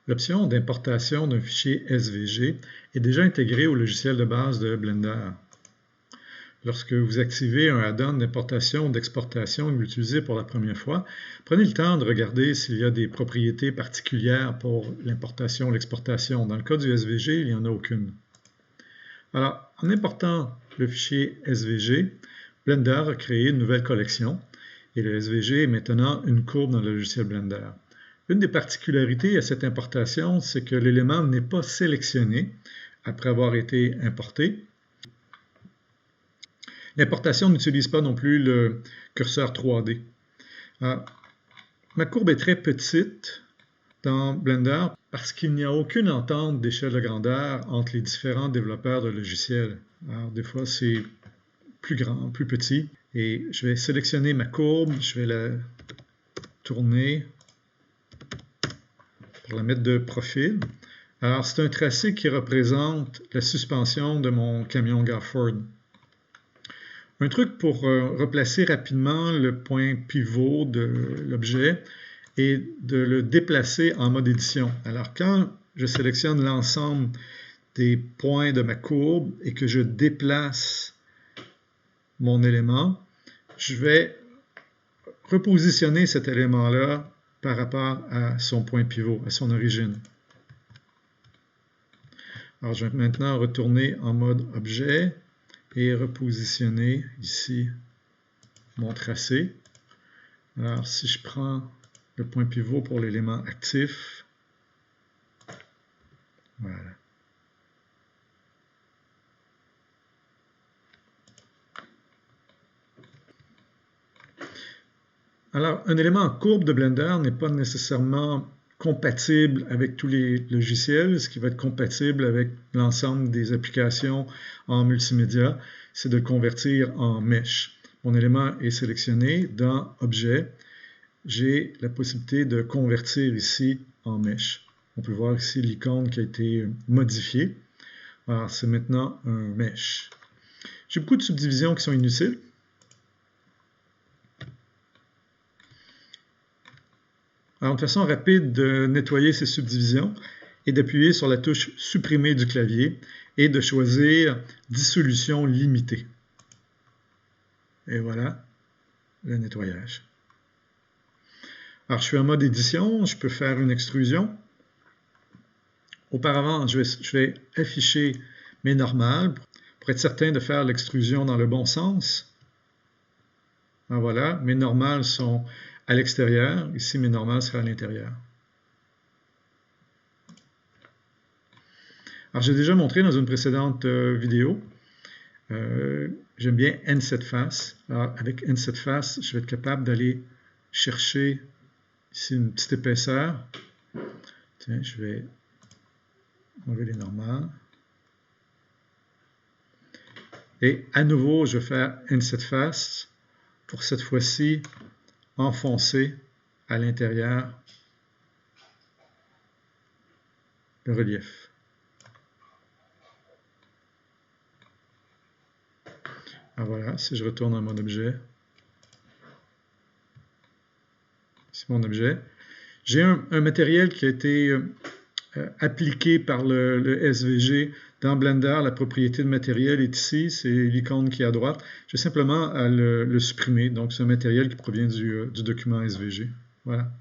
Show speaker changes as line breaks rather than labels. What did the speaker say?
L'option d'importation d'un fichier SVG est déjà intégrée au logiciel de base de Blender. Lorsque vous activez un add-on d'importation ou d'exportation que vous utilisez pour la première fois, prenez le temps de regarder s'il y a des propriétés particulières pour l'importation ou l'exportation. Dans le cas du SVG, il n'y en a aucune. Alors, en important le fichier SVG, Blender a créé une nouvelle collection et le SVG est maintenant une courbe dans le logiciel Blender. Une des particularités à cette importation, c'est que l'élément n'est pas sélectionné après avoir été importé. L'importation n'utilise pas non plus le curseur 3D. Ma courbe est très petite dans Blender parce qu'il n'y a aucune entente d'échelle de grandeur entre les différents développeurs de logiciels. Alors, des fois, c'est plus grand, plus petit. Et je vais sélectionner ma courbe, je vais la tourner pour la mettre de profil. Alors, c'est un tracé qui représente la suspension de mon camion Gafford. Un truc pour replacer rapidement le point pivot de l'objet est de le déplacer en mode édition. Alors, quand je sélectionne l'ensemble des points de ma courbe et que je déplace mon élément, je vais repositionner cet élément-là par rapport à son point pivot, à son origine. Alors, je vais maintenant retourner en mode objet et repositionner ici mon tracé. Alors, si je prends le point pivot pour l'élément actif, voilà. Alors, un élément en courbe de Blender n'est pas nécessairement compatible avec tous les logiciels. Ce qui va être compatible avec l'ensemble des applications en multimédia, c'est de le convertir en mesh. Mon élément est sélectionné dans Objet. J'ai la possibilité de convertir ici en mesh. On peut voir ici l'icône qui a été modifiée. Alors, c'est maintenant un mesh. J'ai beaucoup de subdivisions qui sont inutiles. Alors, une façon rapide de nettoyer ces subdivisions est d'appuyer sur la touche Supprimer du clavier et de choisir Dissolution limitée. Et voilà le nettoyage. Alors, je suis en mode édition, je peux faire une extrusion. Auparavant, je vais afficher mes normales pour être certain de faire l'extrusion dans le bon sens. Alors voilà, mes normales sont à l'extérieur. Ici, mes normales seraient à l'intérieur. Alors, j'ai déjà montré dans une précédente vidéo. J'aime bien Inset Face. Alors, avec Inset Face, je vais être capable d'aller chercher ici une petite épaisseur. Tiens, je vais enlever les normales. Et à nouveau, je vais faire Inset Face pour cette fois-ci enfoncer à l'intérieur le relief. Alors voilà, si je retourne dans mon objet, c'est mon objet. J'ai un matériel qui a été appliqué par le SVG dans Blender. La propriété de matériel est ici, c'est l'icône qui est à droite. J'ai simplement à le supprimer. Donc, c'est un matériel qui provient du document SVG. Voilà.